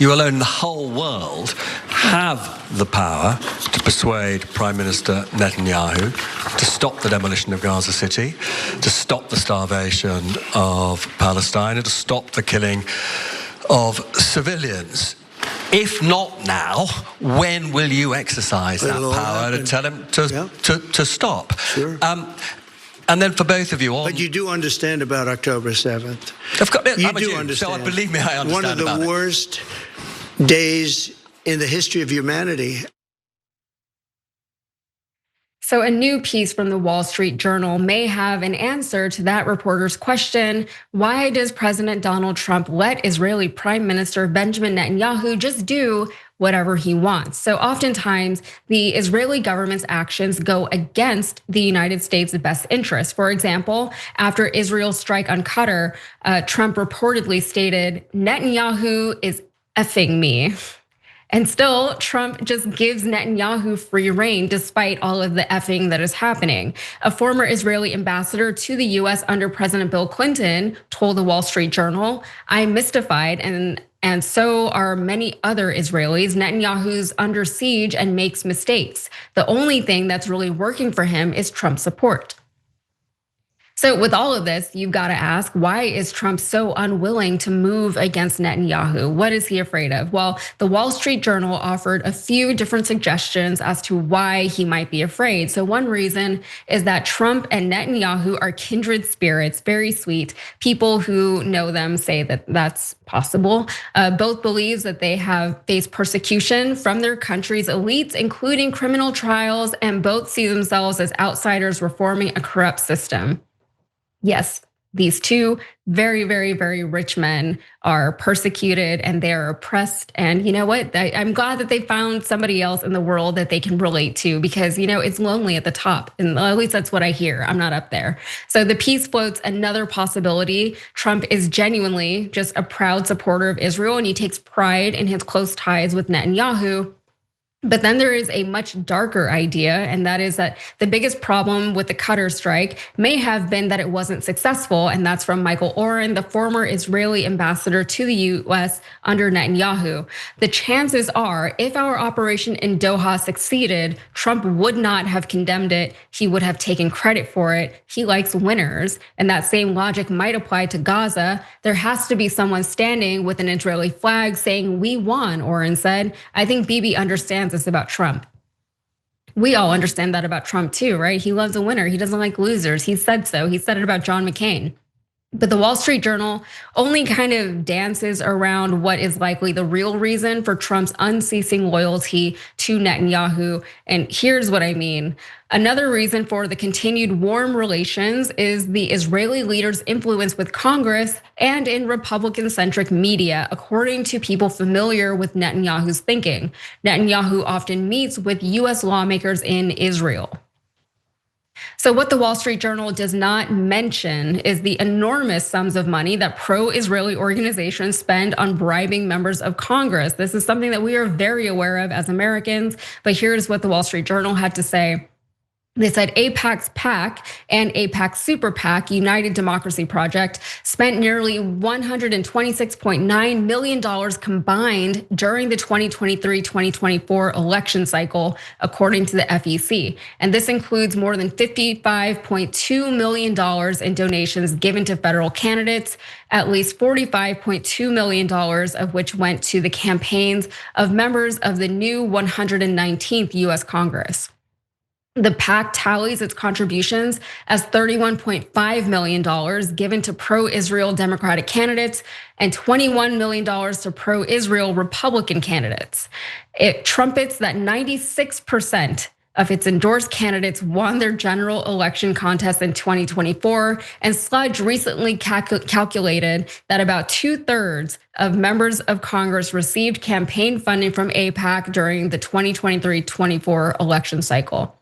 You alone in the whole world have the power to persuade Prime Minister Netanyahu to stop the demolition of Gaza City, to stop the starvation of Palestine, and to stop the killing of civilians. If not now, when will you exercise that power to tell him to stop? Sure. And then for both of you on... But you do understand about October 7th. Of course, you do understand. So believe me, I understand. One of the worst days in the history of humanity. So a new piece from the Wall Street Journal may have an answer to that reporter's question: why does President Donald Trump let Israeli Prime Minister Benjamin Netanyahu just do whatever he wants? So oftentimes the Israeli government's actions go against the United States' best interest. For example, after Israel's strike on Qatar, Trump reportedly stated, "Netanyahu is effing me." And still, Trump just gives Netanyahu free rein despite all of the effing that is happening. A former Israeli ambassador to the US under President Bill Clinton told the Wall Street Journal, "I'm mystified, and so are many other Israelis. Netanyahu's under siege and makes mistakes. The only thing that's really working for him is Trump support." So with all of this, you've got to ask, why is Trump so unwilling to move against Netanyahu? What is he afraid of? Well, the Wall Street Journal offered a few different suggestions as to why he might be afraid. So one reason is that Trump and Netanyahu are kindred spirits, very sweet. People who know them say that that's possible. Both believes that they have faced persecution from their country's elites, including criminal trials, and both see themselves as outsiders reforming a corrupt system. Yes, these two very, very, very rich men are persecuted and they are oppressed. And you know what? I'm glad that they found somebody else in the world that they can relate to, because it's lonely at the top. And at least that's what I hear. I'm not up there. So the piece floats another possibility. Trump is genuinely just a proud supporter of Israel, and he takes pride in his close ties with Netanyahu. But then there is a much darker idea, and that is that the biggest problem with the Qatar strike may have been that it wasn't successful, and that's from Michael Oren, the former Israeli ambassador to the US under Netanyahu. The chances are, if our operation in Doha succeeded, Trump would not have condemned it. He would have taken credit for it. He likes winners, and that same logic might apply to Gaza. There has to be someone standing with an Israeli flag saying, "We won," Oren said. I think Bibi understands this about Trump. We all understand that about Trump too, right? He loves a winner. He doesn't like losers. He said so. He said it about John McCain. But the Wall Street Journal only kind of dances around what is likely the real reason for Trump's unceasing loyalty to Netanyahu. And here's what I mean. Another reason for the continued warm relations is the Israeli leader's influence with Congress and in Republican-centric media, according to people familiar with Netanyahu's thinking. Netanyahu often meets with US lawmakers in Israel. So what the Wall Street Journal does not mention is the enormous sums of money that pro-Israeli organizations spend on bribing members of Congress. This is something that we are very aware of as Americans, but here's what the Wall Street Journal had to say. They said AIPAC's PAC and AIPAC's Super PAC, United Democracy Project, spent nearly $126.9 million combined during the 2023-2024 election cycle, according to the FEC. And this includes more than $55.2 million in donations given to federal candidates, at least $45.2 million of which went to the campaigns of members of the new 119th US Congress. The PAC tallies its contributions as $31.5 million given to pro-Israel Democratic candidates and $21 million to pro-Israel Republican candidates. It trumpets that 96% of its endorsed candidates won their general election contest in 2024, and Sludge recently calculated that about 2/3 of members of Congress received campaign funding from AIPAC during the 2023-24 election cycle.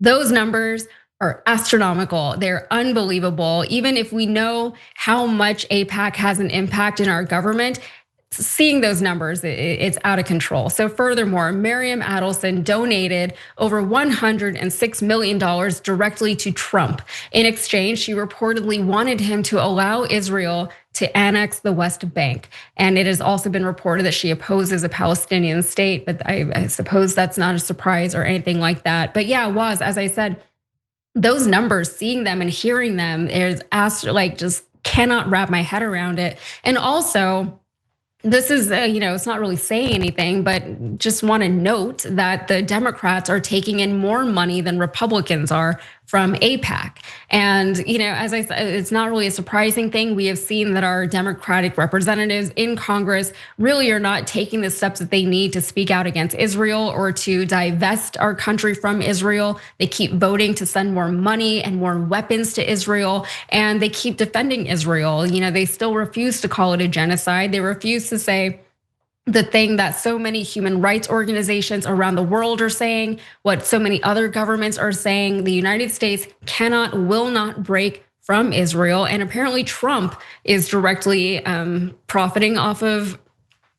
Those numbers are astronomical. They're unbelievable. Even if we know how much AIPAC has an impact in our government, seeing those numbers, it's out of control. So furthermore, Miriam Adelson donated over $106 million directly to Trump. In exchange, she reportedly wanted him to allow Israel to annex the West Bank. And it has also been reported that she opposes a Palestinian state, but I suppose that's not a surprise or anything like that. But yeah, it was, as I said, those numbers, seeing them and hearing them is like just cannot wrap my head around it. And also, this is, it's not really saying anything, but just want to note that the Democrats are taking in more money than Republicans are from AIPAC. And, as I said, it's not really a surprising thing. We have seen that our Democratic representatives in Congress really are not taking the steps that they need to speak out against Israel or to divest our country from Israel. They keep voting to send more money and more weapons to Israel, and they keep defending Israel. They still refuse to call it a genocide. They refuse to say the thing that so many human rights organizations around the world are saying, what so many other governments are saying. The United States cannot, will not break from Israel. And apparently Trump is directly profiting off of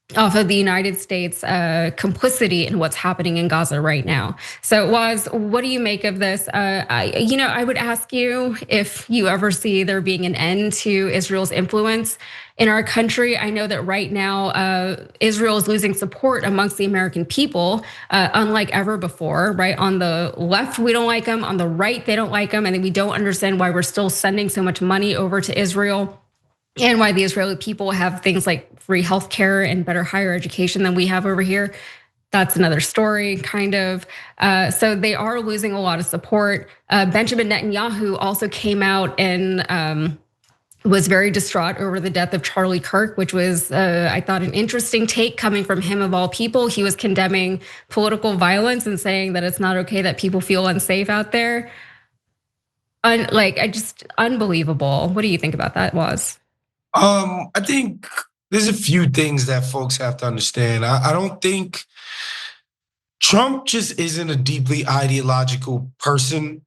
the United States complicity in what's happening in Gaza right now. So, Waz, what do you make of this? I would ask you if you ever see there being an end to Israel's influence in our country. I know that right now, Israel is losing support amongst the American people, unlike ever before, right? On the left, we don't like them. On the right, they don't like them. And we don't understand why we're still sending so much money over to Israel, and why the Israeli people have things like free healthcare and better higher education than we have over here. That's another story, kind of. So they are losing a lot of support. Benjamin Netanyahu also came out and was very distraught over the death of Charlie Kirk, which was, I thought, an interesting take coming from him of all people. He was condemning political violence and saying that it's not okay that people feel unsafe out there. I just unbelievable. What do you think about that, Waz? I think there's a few things that folks have to understand. I don't think Trump just isn't a deeply ideological person.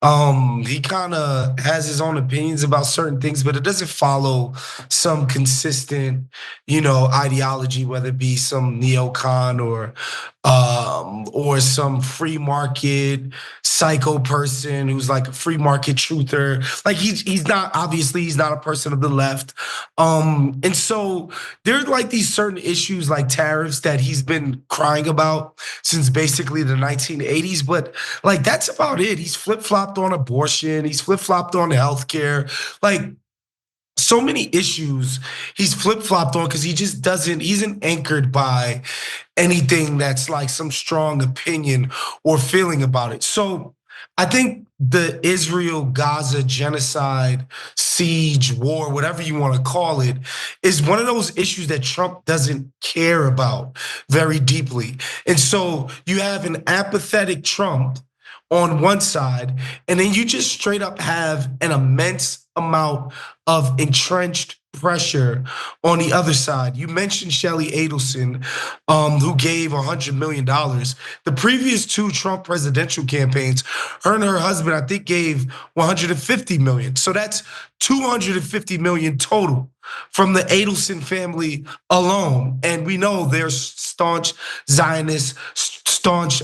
He kind of has his own opinions about certain things, but it doesn't follow some consistent, ideology, whether it be some neocon or some free market psycho person who's like a free market truther. Like he's not, obviously he's not a person of the left. And so there's like these certain issues like tariffs that he's been crying about since basically the 1980s, but like that's about it. He's flip-flopped on abortion, he's flip-flopped on healthcare. Like so many issues he's flip-flopped on because he just doesn't, he isn't anchored by anything that's like some strong opinion or feeling about it. So I think the Israel-Gaza genocide, siege, war, whatever you want to call it, is one of those issues that Trump doesn't care about very deeply. And so you have an apathetic Trump on one side, and then you just straight up have an immense amount of entrenched pressure on the other side. You mentioned Shelley Adelson, who gave $100 million. The previous two Trump presidential campaigns, her and her husband, I think, gave $150 million. So that's $250 million total from the Adelson family alone. And we know they're staunch Zionists, staunch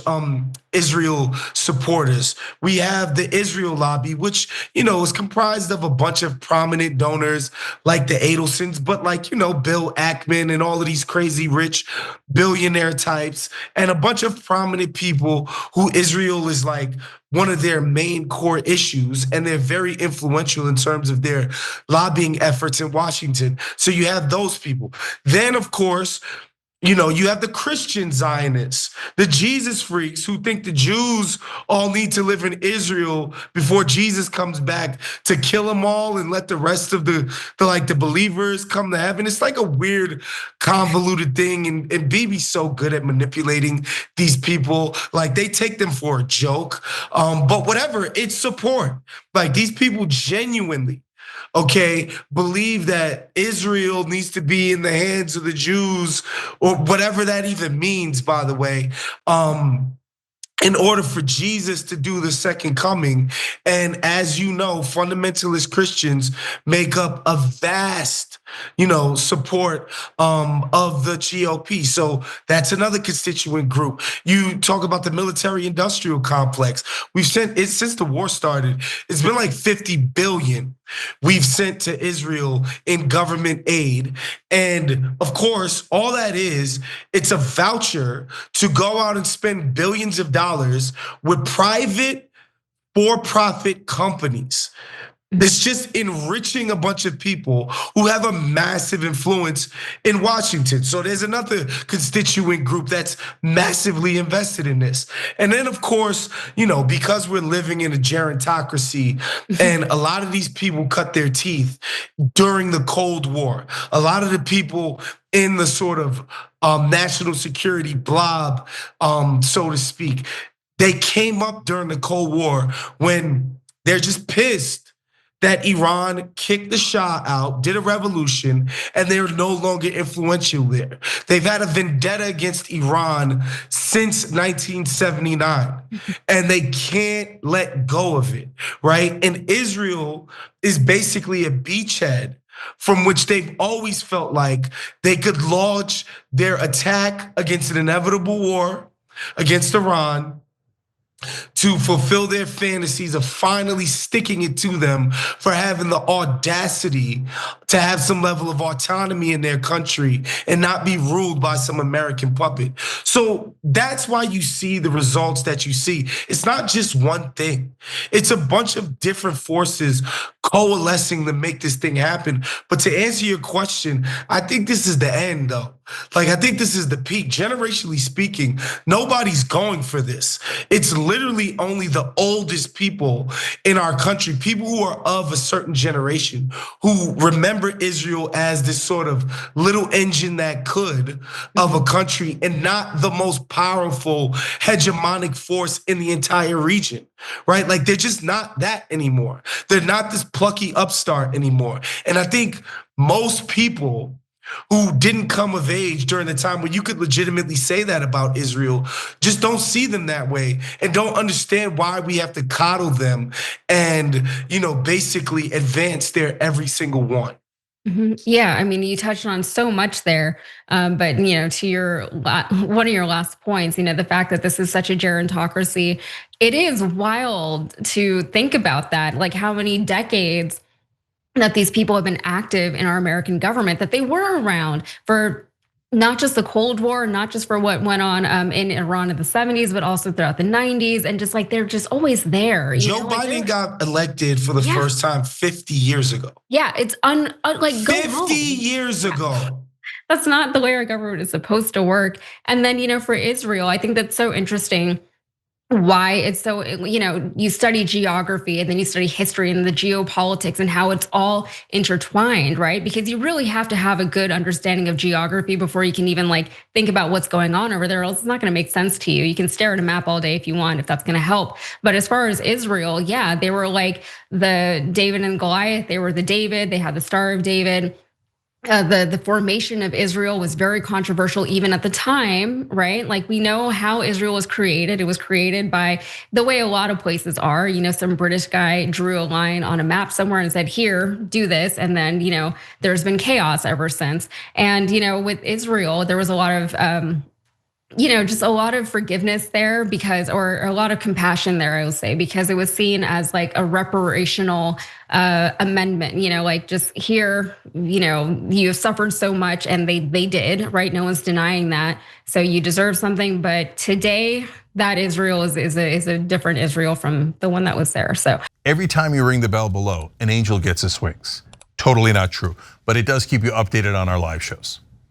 Israel supporters. We have the Israel lobby, which, is comprised of a bunch of prominent donors like the Adelsons, but like, Bill Ackman and all of these crazy rich billionaire types and a bunch of prominent people who Israel is like one of their main core issues, and they're very influential in terms of their lobbying efforts in Washington. So you have those people. Then, of course, you have the Christian Zionists, the Jesus freaks who think the Jews all need to live in Israel before Jesus comes back to kill them all and let the rest of the believers come to heaven. It's like a weird, convoluted thing, and Bibi's so good at manipulating these people. Like they take them for a joke, but whatever, it's support. Like these people genuinely, believe that Israel needs to be in the hands of the Jews, or whatever that even means, by the way, in order for Jesus to do the second coming. And as you know, fundamentalist Christians make up a vast support of the GOP. So that's another constituent group. You talk about the military-industrial complex. We've sent it since the war started. It's been like 50 billion we've sent to Israel in government aid, and of course, all that is, it's a voucher to go out and spend billions of dollars with private for-profit companies. It's just enriching a bunch of people who have a massive influence in Washington. So there's another constituent group that's massively invested in this. And then, of course, because we're living in a gerontocracy and a lot of these people cut their teeth during the Cold War, a lot of the people in the sort of national security blob, so to speak, they came up during the Cold War when they're just pissed that Iran kicked the Shah out, did a revolution, and they're no longer influential there. They've had a vendetta against Iran since 1979, and they can't let go of it, right? And Israel is basically a beachhead from which they've always felt like they could launch their attack against an inevitable war against Iran, to fulfill their fantasies of finally sticking it to them for having the audacity to have some level of autonomy in their country and not be ruled by some American puppet. So that's why you see the results that you see. It's not just one thing. It's a bunch of different forces coalescing to make this thing happen. But to answer your question, I think this is the end though. Like, I think this is the peak. Generationally speaking, nobody's going for this. It's literally only the oldest people in our country, people who are of a certain generation, who remember Israel as this sort of little engine that could of a country and not the most powerful hegemonic force in the entire region, right? Like, they're just not that anymore. They're not this plucky upstart anymore. And I think most people who didn't come of age during the time when you could legitimately say that about Israel, just don't see them that way and don't understand why we have to coddle them and, basically advance their every single one. Yeah, I mean, you touched on so much there, but to your one of your last points, the fact that this is such a gerontocracy, it is wild to think about that, like how many decades that these people have been active in our American government, that they were around for not just the Cold War, not just for what went on in Iran in the 70s, but also throughout the 90s, and just like they're just always there. Joe Biden got elected for the first time 50 years ago. Yeah, it's like 50 years ago. That's not the way our government is supposed to work. And then for Israel, I think that's so interesting. Why it's so, you study geography and then you study history and the geopolitics and how it's all intertwined, right? Because you really have to have a good understanding of geography before you can even think about what's going on over there, else it's not gonna make sense to you. You can stare at a map all day if you want, if that's gonna help. But as far as Israel, yeah, they were like the David and Goliath, they were the David, they had the Star of David. The formation of Israel was very controversial even at the time, right? Like, we know how Israel was created. It was created by the way a lot of places are. Some British guy drew a line on a map somewhere and said, here, do this. And then, there's been chaos ever since. And, with Israel, there was a lot of, just a lot of forgiveness there or a lot of compassion there, I will say, because it was seen as like a reparational amendment, like just here, you have suffered so much, and they did, right? No one's denying that. So you deserve something, but today that Israel is a different Israel from the one that was there. So every time you ring the bell below, an angel gets his wings. Totally not true, but it does keep you updated on our live shows.